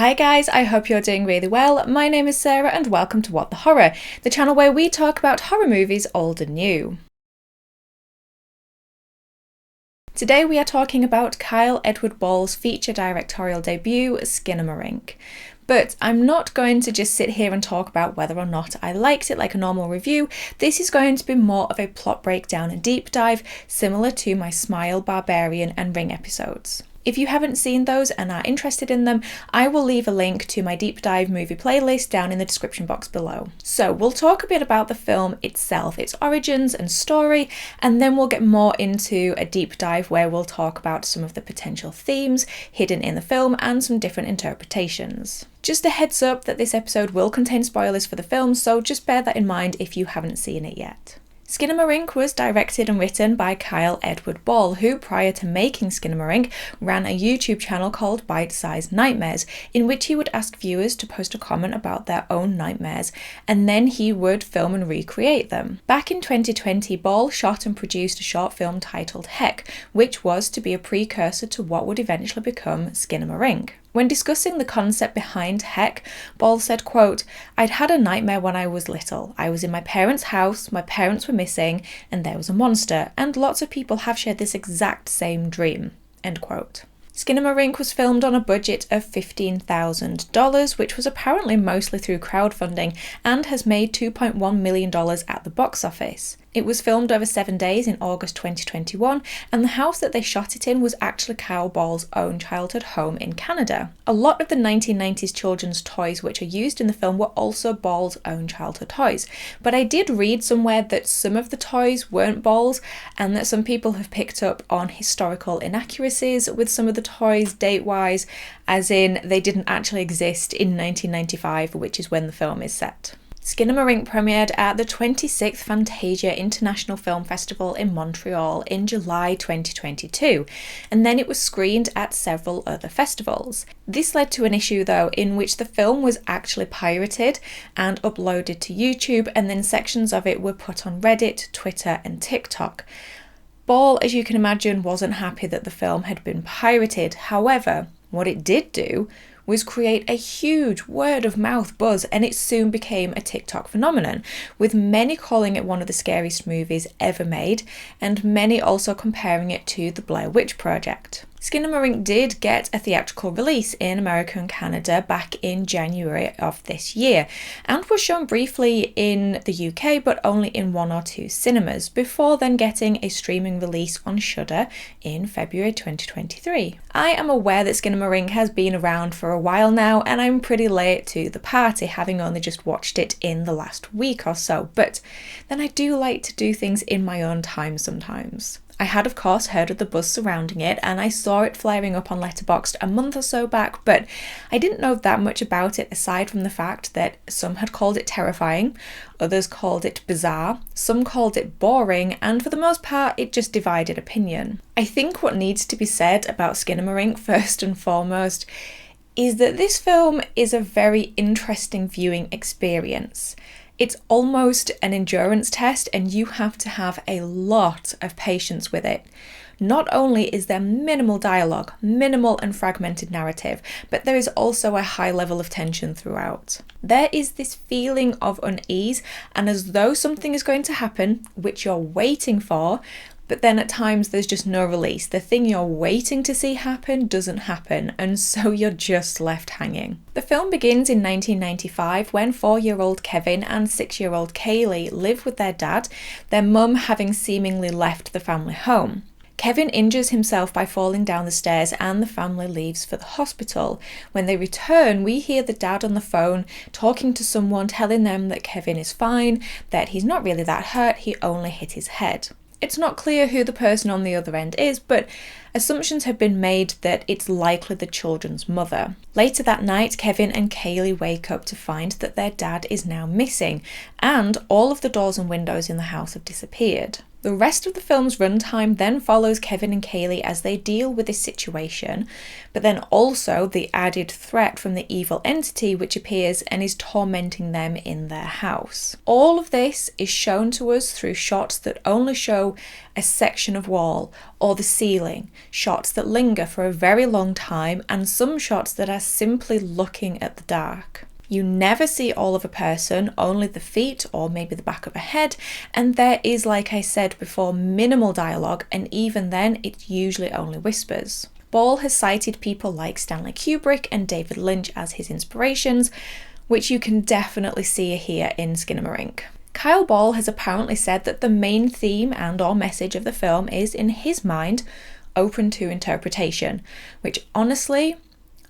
Hi guys, I hope you're doing really well. My name is Sarah and welcome to What the Horror, the channel where we talk about horror movies old and new. Today we are talking about Kyle Edward Ball's feature directorial debut, Skinamarink. But I'm not going to just sit here and talk about whether or not I liked it like a normal review. This is going to be more of a plot breakdown and deep dive, similar to my Smile, Barbarian and Ring episodes. If you haven't seen those and are interested in them, I will leave a link to my deep dive movie playlist down in the description box below. So we'll talk a bit about the film itself, its origins and story, and then we'll get more into a deep dive where we'll talk about some of the potential themes hidden in the film and some different interpretations. Just a heads up that this episode will contain spoilers for the film, so just bear that in mind if you haven't seen it yet. Skinamarink was directed and written by Kyle Edward Ball, who prior to making Skinamarink ran a YouTube channel called Bite-Sized Nightmares, in which he would ask viewers to post a comment about their own nightmares, and then he would film and recreate them. Back in 2020, Ball shot and produced a short film titled Heck, which was to be a precursor to what would eventually become Skinamarink. When discussing the concept behind Heck, Ball said, quote, "I'd had a nightmare when I was little. I was in my parents' house, my parents were missing, and there was a monster, and lots of people have shared this exact same dream." End quote. Skinamarink was filmed on a budget of $15,000, which was apparently mostly through crowdfunding, and has made $2.1 million at the box office. It was filmed over 7 days in August 2021, and the house that they shot it in was actually Kyle Ball's own childhood home in Canada. A lot of the 1990s children's toys which are used in the film were also Ball's own childhood toys, but I did read somewhere that some of the toys weren't Ball's, and that some people have picked up on historical inaccuracies with some of the toys date-wise, as in they didn't actually exist in 1995, which is when the film is set. Skinamarink premiered at the 26th Fantasia International Film Festival in Montreal in July 2022, and then it was screened at several other festivals. This led to an issue though, in which the film was actually pirated and uploaded to YouTube, and then sections of it were put on Reddit, Twitter and TikTok. Ball, as you can imagine, wasn't happy that the film had been pirated. However, what it did do was create a huge word-of-mouth buzz, and it soon became a TikTok phenomenon, with many calling it one of the scariest movies ever made, and many also comparing it to the Blair Witch Project. Skinamarink did get a theatrical release in America and Canada back in January of this year, and was shown briefly in the UK but only in 1 or 2 cinemas, before then getting a streaming release on Shudder in February 2023. I am aware that Skinamarink has been around for a while now, and I'm pretty late to the party, having only just watched it in the last week or so, but then I do like to do things in my own time sometimes. I had of course heard of the buzz surrounding it, and I saw it flaring up on Letterboxd a month or so back, but I didn't know that much about it aside from the fact that some had called it terrifying, others called it bizarre, some called it boring, and for the most part it just divided opinion. I think what needs to be said about Skinamarink first and foremost is that this film is a very interesting viewing experience. It's almost an endurance test, and you have to have a lot of patience with it. Not only is there minimal dialogue, minimal and fragmented narrative, but there is also a high level of tension throughout. There is this feeling of unease, and as though something is going to happen, which you're waiting for, but then at times there's just no release. The thing you're waiting to see happen doesn't happen, and so you're just left hanging. The film begins in 1995 when 4-year-old Kevin and 6-year-old Kaylee live with their dad, their mum having seemingly left the family home. Kevin injures himself by falling down the stairs, and the family leaves for the hospital. When they return, we hear the dad on the phone talking to someone, telling them that Kevin is fine, that he's not really that hurt, he only hit his head. It's not clear who the person on the other end is, but assumptions have been made that it's likely the children's mother. Later that night, Kevin and Kaylee wake up to find that their dad is now missing, and all of the doors and windows in the house have disappeared. The rest of the film's runtime then follows Kevin and Kaylee as they deal with this situation, but then also the added threat from the evil entity which appears and is tormenting them in their house. All of this is shown to us through shots that only show a section of wall or the ceiling, shots that linger for a very long time, and some shots that are simply looking at the dark. You never see all of a person, only the feet or maybe the back of a head, and there is, like I said before, minimal dialogue, and even then it's usually only whispers. Ball has cited people like Stanley Kubrick and David Lynch as his inspirations, which you can definitely see here in Skinamarink. Kyle Ball has apparently said that the main theme and or message of the film is, in his mind, open to interpretation, which honestly,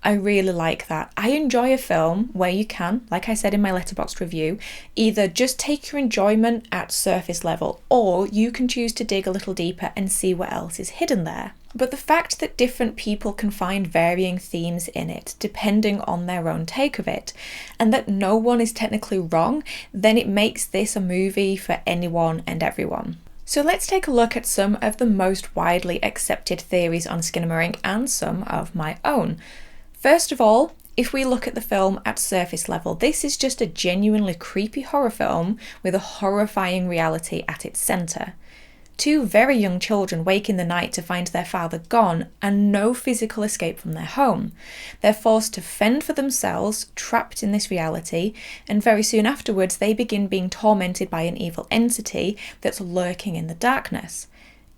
I really like that. I enjoy a film where you can, like I said in my Letterboxd review, either just take your enjoyment at surface level, or you can choose to dig a little deeper and see what else is hidden there. But the fact that different people can find varying themes in it, depending on their own take of it, and that no one is technically wrong, then it makes this a movie for anyone and everyone. So let's take a look at some of the most widely accepted theories on Skinamarink and some of my own. First of all, if we look at the film at surface level, this is just a genuinely creepy horror film with a horrifying reality at its centre. Two very young children wake in the night to find their father gone and no physical escape from their home. They're forced to fend for themselves, trapped in this reality, and very soon afterwards they begin being tormented by an evil entity that's lurking in the darkness.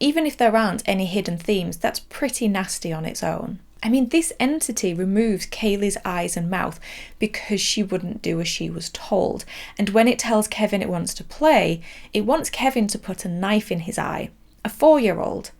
Even if there aren't any hidden themes, that's pretty nasty on its own. I mean, this entity removes Kaylee's eyes and mouth because she wouldn't do as she was told. And when it tells Kevin it wants to play, it wants Kevin to put a knife in his eye. A 4-year-old.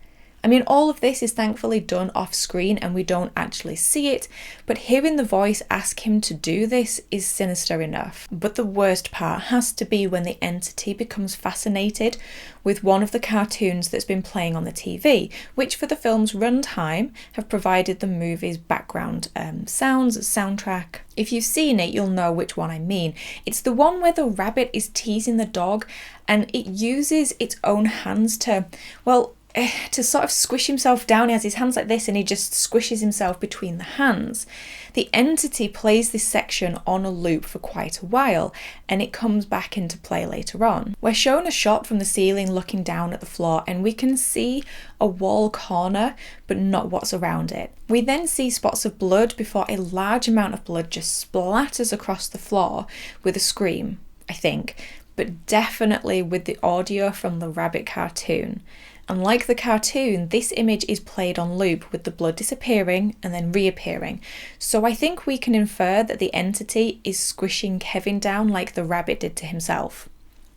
I mean, all of this is thankfully done off screen and we don't actually see it, but hearing the voice ask him to do this is sinister enough. But the worst part has to be when the entity becomes fascinated with one of the cartoons that's been playing on the TV, which for the film's runtime have provided the movie's background sounds, soundtrack. If you've seen it, you'll know which one I mean. It's the one where the rabbit is teasing the dog and it uses its own hands to sort of squish himself down. He has his hands like this and he just squishes himself between the hands. The entity plays this section on a loop for quite a while and it comes back into play later on. We're shown a shot from the ceiling looking down at the floor and we can see a wall corner but not what's around it. We then see spots of blood before a large amount of blood just splatters across the floor with a scream, I think, but definitely with the audio from the rabbit cartoon. And like the cartoon, this image is played on loop with the blood disappearing and then reappearing. So I think we can infer that the entity is squishing Kevin down like the rabbit did to himself,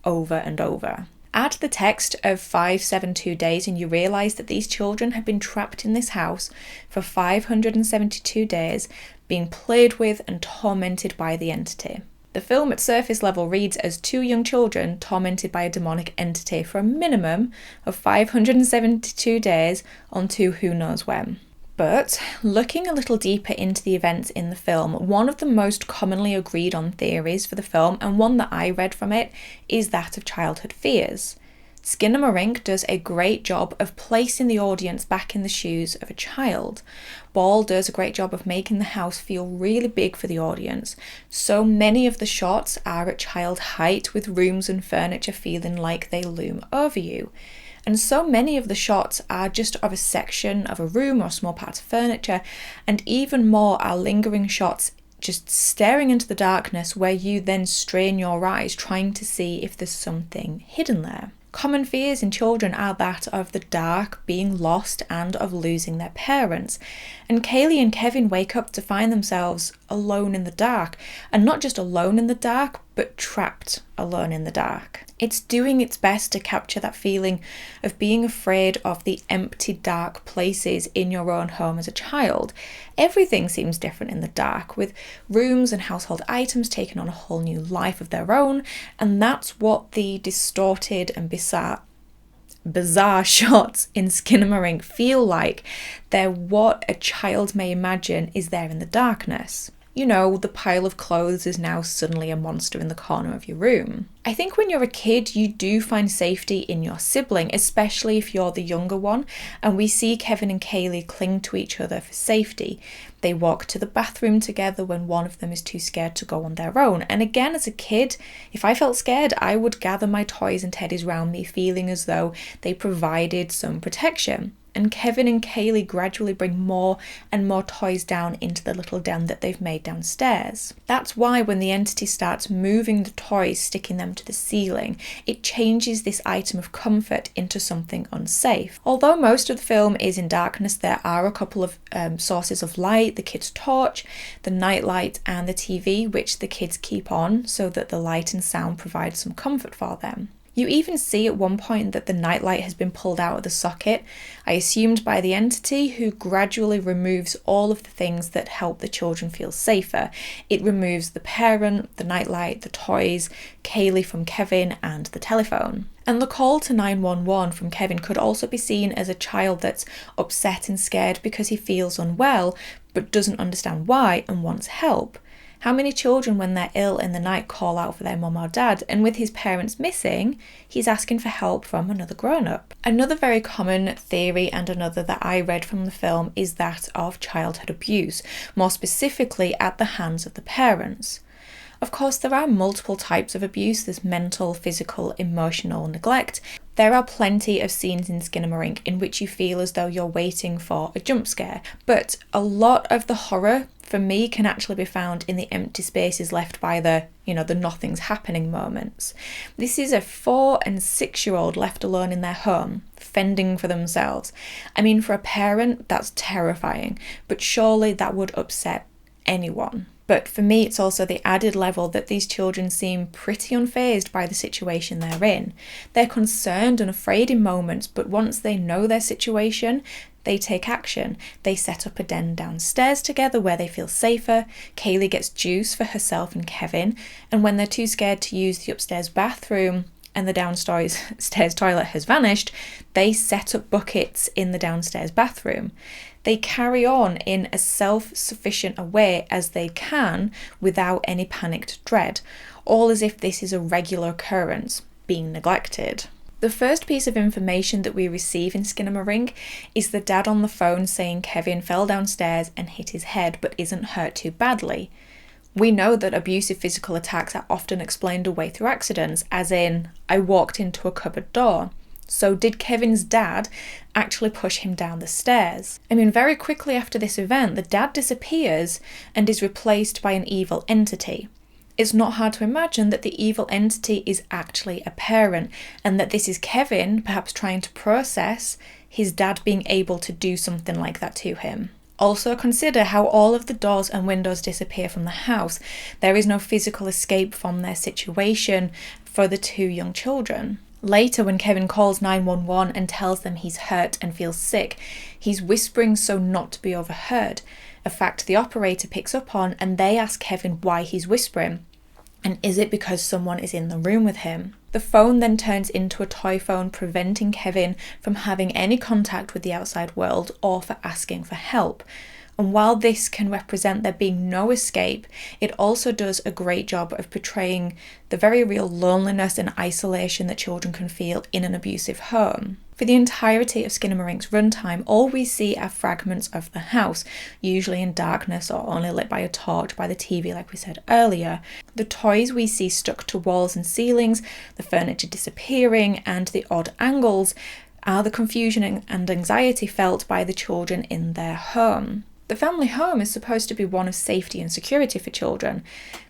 over and over. Add the text of 572 days and you realise that these children have been trapped in this house for 572 days, being played with and tormented by the entity. The film at surface level reads as 2 young children tormented by a demonic entity for a minimum of 572 days onto who knows when. But looking a little deeper into the events in the film, one of the most commonly agreed on theories for the film, and one that I read from it, is that of childhood fears. Skinamarink does a great job of placing the audience back in the shoes of a child. Ball does a great job of making the house feel really big for the audience. So many of the shots are at child height, with rooms and furniture feeling like they loom over you. And so many of the shots are just of a section of a room or a small part of furniture, and even more are lingering shots just staring into the darkness where you then strain your eyes trying to see if there's something hidden there. Common fears in children are that of the dark, being lost, and of losing their parents. And Kaylee and Kevin wake up to find themselves alone in the dark. And not just alone in the dark, but trapped alone in the dark. It's doing its best to capture that feeling of being afraid of the empty, dark places in your own home as a child. Everything seems different in the dark, with rooms and household items taking on a whole new life of their own, and that's what the distorted and bizarre shots in Skinamarink feel like. They're what a child may imagine is there in the darkness. you know, the pile of clothes is now suddenly a monster in the corner of your room. I think when you're a kid, you do find safety in your sibling, especially if you're the younger one, and we see Kevin and Kaylee cling to each other for safety. They walk to the bathroom together when one of them is too scared to go on their own. And again, as a kid, if I felt scared, I would gather my toys and teddies around me, feeling as though they provided some protection. And Kevin and Kaylee gradually bring more and more toys down into the little den that they've made downstairs. That's why when the entity starts moving the toys, sticking them to the ceiling, it changes this item of comfort into something unsafe. Although most of the film is in darkness, there are a couple of sources of light: the kids' torch, the nightlight, and the TV, which the kids keep on so that the light and sound provide some comfort for them. You even see at one point that the nightlight has been pulled out of the socket, I assumed by the entity, who gradually removes all of the things that help the children feel safer. It removes the parent, the nightlight, the toys, Kaylee from Kevin, and the telephone. And the call to 911 from Kevin could also be seen as a child that's upset and scared because he feels unwell but doesn't understand why and wants help. How many children, when they're ill in the night, call out for their mum or dad, and with his parents missing, he's asking for help from another grown-up? Another very common theory, and another that I read from the film, is that of childhood abuse, more specifically at the hands of the parents. Of course, there are multiple types of abuse. There's mental, physical, emotional neglect. There are plenty of scenes in Skinamarink in which you feel as though you're waiting for a jump scare, but a lot of the horror for me can actually be found in the empty spaces left by the nothing's happening moments. This is a 4 and 6-year-old left alone in their home, fending for themselves. I mean, for a parent, that's terrifying, but surely that would upset anyone. But for me, it's also the added level that these children seem pretty unfazed by the situation they're in. They're concerned and afraid in moments, but once they know their situation, they take action. They set up a den downstairs together where they feel safer. Kaylee gets juice for herself and Kevin, and when they're too scared to use the upstairs bathroom and the downstairs toilet has vanished, they set up buckets in the downstairs bathroom. They carry on in as self-sufficient a way as they can without any panicked dread, all as if this is a regular occurrence, being neglected. The first piece of information that we receive in Skinamarink is the dad on the phone saying Kevin fell downstairs and hit his head but isn't hurt too badly. We know that abusive physical attacks are often explained away through accidents, as in, I walked into a cupboard door. So did Kevin's dad actually push him down the stairs? I mean, very quickly after this event, the dad disappears and is replaced by an evil entity. It's not hard to imagine that the evil entity is actually a parent, and that this is Kevin perhaps trying to process his dad being able to do something like that to him. Also consider how all of the doors and windows disappear from the house. There is no physical escape from their situation for the 2 young children. Later, when Kevin calls 911 and tells them he's hurt and feels sick, he's whispering so not to be overheard, a fact the operator picks up on, and they ask Kevin why he's whispering, and is it because someone is in the room with him? The phone then turns into a toy phone, preventing Kevin from having any contact with the outside world or for asking for help. And while this can represent there being no escape, it also does a great job of portraying the very real loneliness and isolation that children can feel in an abusive home. For the entirety of Skinamarink's runtime, all we see are fragments of the house, usually in darkness or only lit by a torch by the TV like we said earlier. The toys we see stuck to walls and ceilings, the furniture disappearing, and the odd angles are the confusion and anxiety felt by the children in their home. The family home is supposed to be one of safety and security for children,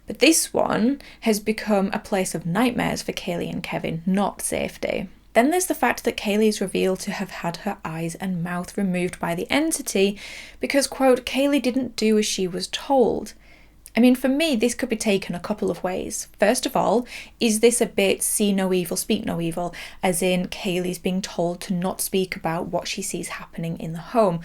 but this one has become a place of nightmares for Kaylee and Kevin, not safety. Then there's the fact that Kaylee is revealed to have had her eyes and mouth removed by the entity because, quote, Kaylee didn't do as she was told. I mean, for me, this could be taken a couple of ways. First of all, is this a bit see no evil, speak no evil, as in Kaylee's being told to not speak about what she sees happening in the home?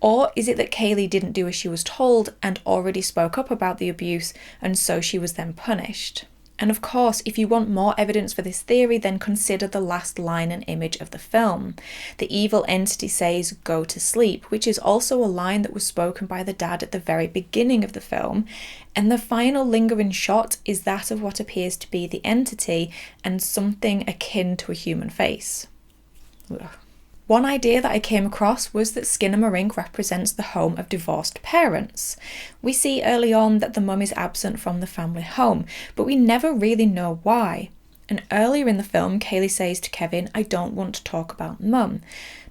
Or is it that Kaylee didn't do as she was told and already spoke up about the abuse, and so she was then punished? And of course, if you want more evidence for this theory, then consider the last line and image of the film. The evil entity says, "Go to sleep," which is also a line that was spoken by the dad at the very beginning of the film. And the final lingering shot is that of what appears to be the entity and something akin to a human face. Ugh. One idea that I came across was that Skinamarink represents the home of divorced parents. We see early on that the mum is absent from the family home, but we never really know why. And earlier in the film, Kaylee says to Kevin, "I don't want to talk about mum."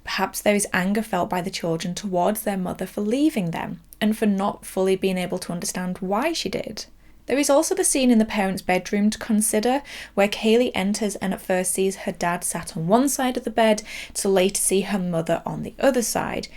Perhaps there is anger felt by the children towards their mother for leaving them, and for not fully being able to understand why she did. There is also the scene in the parents' bedroom to consider, where Kaylee enters and at first sees her dad sat on one side of the bed, to later see her mother on the other side.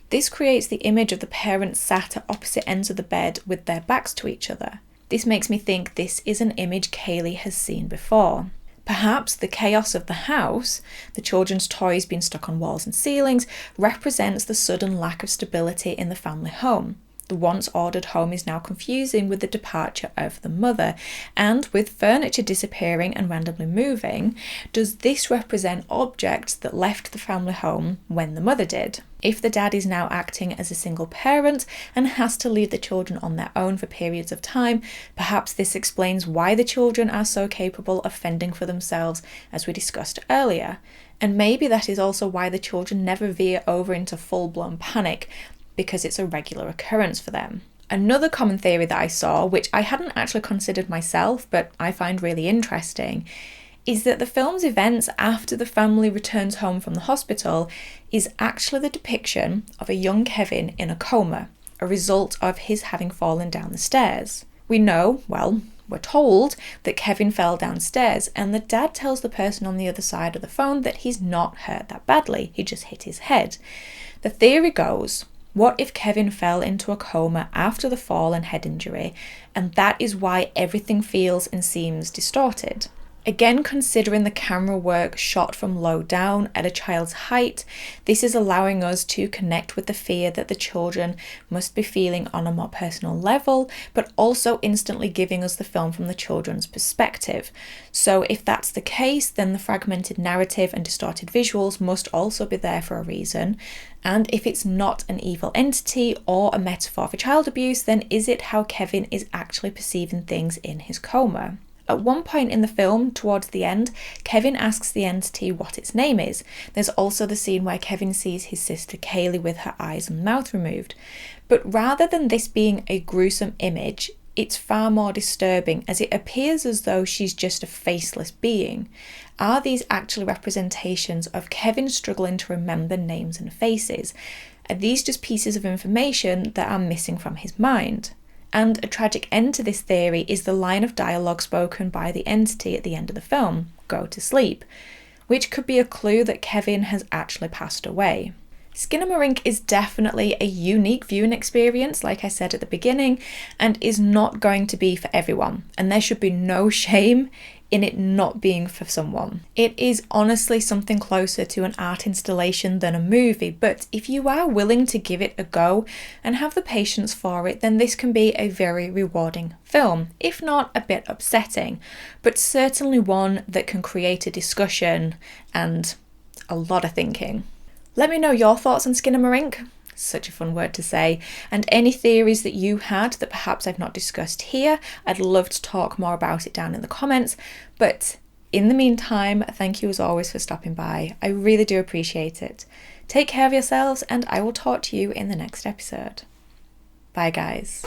This creates the image of the parents sat at opposite ends of the bed with their backs to each other. This makes me think this is an image Kaylee has seen before. Perhaps the chaos of the house, the children's toys being stuck on walls and ceilings, represents the sudden lack of stability in the family home. The once ordered home is now confusing with the departure of the mother, and with furniture disappearing and randomly moving, does this represent objects that left the family home when the mother did? If the dad is now acting as a single parent and has to leave the children on their own for periods of time, perhaps this explains why the children are so capable of fending for themselves, as we discussed earlier. And maybe that is also why the children never veer over into full-blown panic, because it's a regular occurrence for them. Another common theory that I saw, which I hadn't actually considered myself, but I find really interesting, is that the film's events after the family returns home from the hospital is actually the depiction of a young Kevin in a coma, a result of his having fallen down the stairs. We know, we're told that Kevin fell downstairs, and the dad tells the person on the other side of the phone that he's not hurt that badly, he just hit his head. The theory goes, what if Kevin fell into a coma after the fall and head injury, and that is why everything feels and seems distorted? Again, considering the camera work shot from low down at a child's height, this is allowing us to connect with the fear that the children must be feeling on a more personal level, but also instantly giving us the film from the children's perspective. So if that's the case, then the fragmented narrative and distorted visuals must also be there for a reason. And if it's not an evil entity or a metaphor for child abuse, then is it how Kevin is actually perceiving things in his coma? At one point in the film, towards the end, Kevin asks the entity what its name is. There's also the scene where Kevin sees his sister Kaylee with her eyes and mouth removed. But rather than this being a gruesome image, it's far more disturbing, as it appears as though she's just a faceless being. Are these actually representations of Kevin struggling to remember names and faces? Are these just pieces of information that are missing from his mind? And a tragic end to this theory is the line of dialogue spoken by the entity at the end of the film, "Go to sleep," which could be a clue that Kevin has actually passed away. Skinamarink is definitely a unique viewing experience, like I said at the beginning, and is not going to be for everyone, and there should be no shame in it not being for someone. It is honestly something closer to an art installation than a movie, but if you are willing to give it a go and have the patience for it, then this can be a very rewarding film, if not a bit upsetting, but certainly one that can create a discussion and a lot of thinking. Let me know your thoughts on Skinamarink, such a fun word to say, and any theories that you had that perhaps I've not discussed here. I'd love to talk more about it down in the comments, but in the meantime, thank you as always for stopping by. I really do appreciate it. Take care of yourselves, and I will talk to you in the next episode. Bye guys.